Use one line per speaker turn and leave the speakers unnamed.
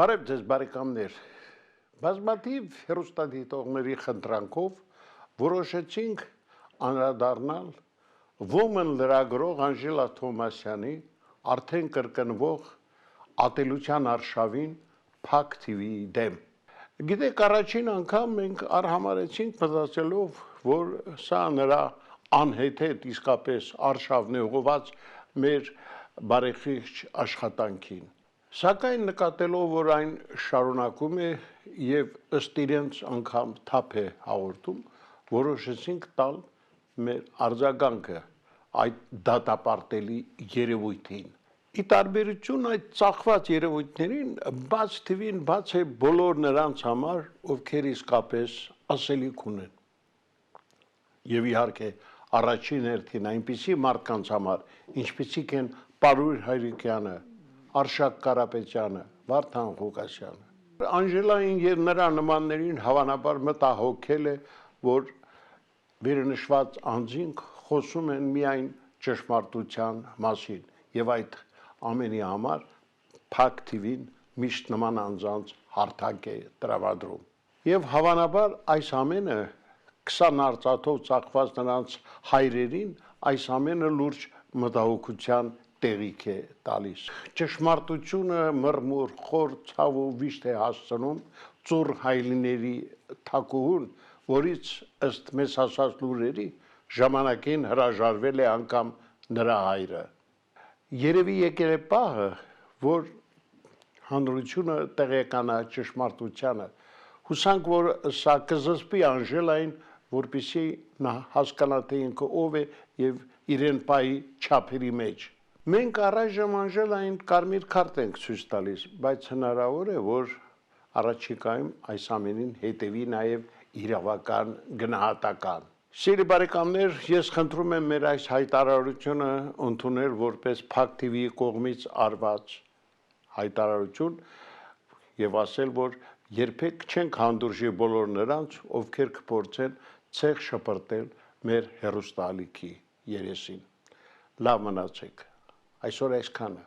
Բարև ձեզ բարեկամներ, բազմաթիվ հեռուստադիտողների խնդրանքով որոշեցինք անդրադառնալ Women լրագրող Անժելա Թոմասյանի արդեն կրկնվող ատելության արշավին Փակ TV-ի դեմ։ Գիտեք, առաջին անգամ մենք արհամարեցինք մտածելով, որ սա նրա անհեթեթ իսկապես արշավն է ուղղված մեր բարեխիղճ աշխատանքին։ Սակայն նկատելով, որ այն շարունակում է եւ ըստ իրենց անգամ թափ է հաղորդում, որոշեցինք տալ մեր արձագանքը այդ դատապարտելի երևույթին։ Ի տարբերություն այդ ծախված երևույթներին, բաց թվին բաց է բոլոր նրանց համար, ովքեր իսկապես ասելիք ունեն։ Եվ իհարկե առաջին հերթին այնպիսի մարդկանց համար, ինչպիսիք են Պարույր Հայրիկյանը, Արշակ Կարապետյանը, Վարդան Ղուկասյանը։ Անժելային եւ նրա նմաններին հավանաբար մտահոգել է, որ վերնշված անձինք խոսում են միայն ճշմարտության մասին եւ այդ ամենի համար Փակ TV-ն միշտ նման անձանց հարթակ է տրամադրում։ Եվ հավանաբար այս ամենը 20 արծաթով ծախված նրանց հայրերին այս ամենը լուրջ մտահոգության տեղիք է տալիս։ Ճշմարտությունը մռմուռ, խոր, ցավ ու վիշտ է հասցնում ծուռ հայլիների թակուհուն, որից ըստ մեզ հասած լուրերի ժամանակին հրաժարվել է անգամ նրա հայրը։ Երևի եկել է պահը, որ հանրությունը տեղեկանա ճշմարտությանը։ Հուսանք, որ սա կզսպի Անժելային, որպեսզի նա հասկանա, թե ինքը ով է եւ իրեն պահի չափերի մեջ։ Մենք առայժմ Անժելային կարմիր քարտ ենք ցույց տալիս, բայց հնարավոր է, որ առաջիկայում այս ամենին հետևի նաև իրավական գնահատական։ Սիրելի բարեկամներ, ես խնդրում եմ մեր այս հայտարարությունը ընդունել որպես Փակ TV-ի կողմից արված հայտարարություն եւ ասել, որ երբեք չենք հանդուրժի բոլոր նրանց, ովքեր կփորձեն ցեղ շպրտել մեր հեռուստաալիքի երեսին։ Լավ մնացեք։ Այսօր այսքանը։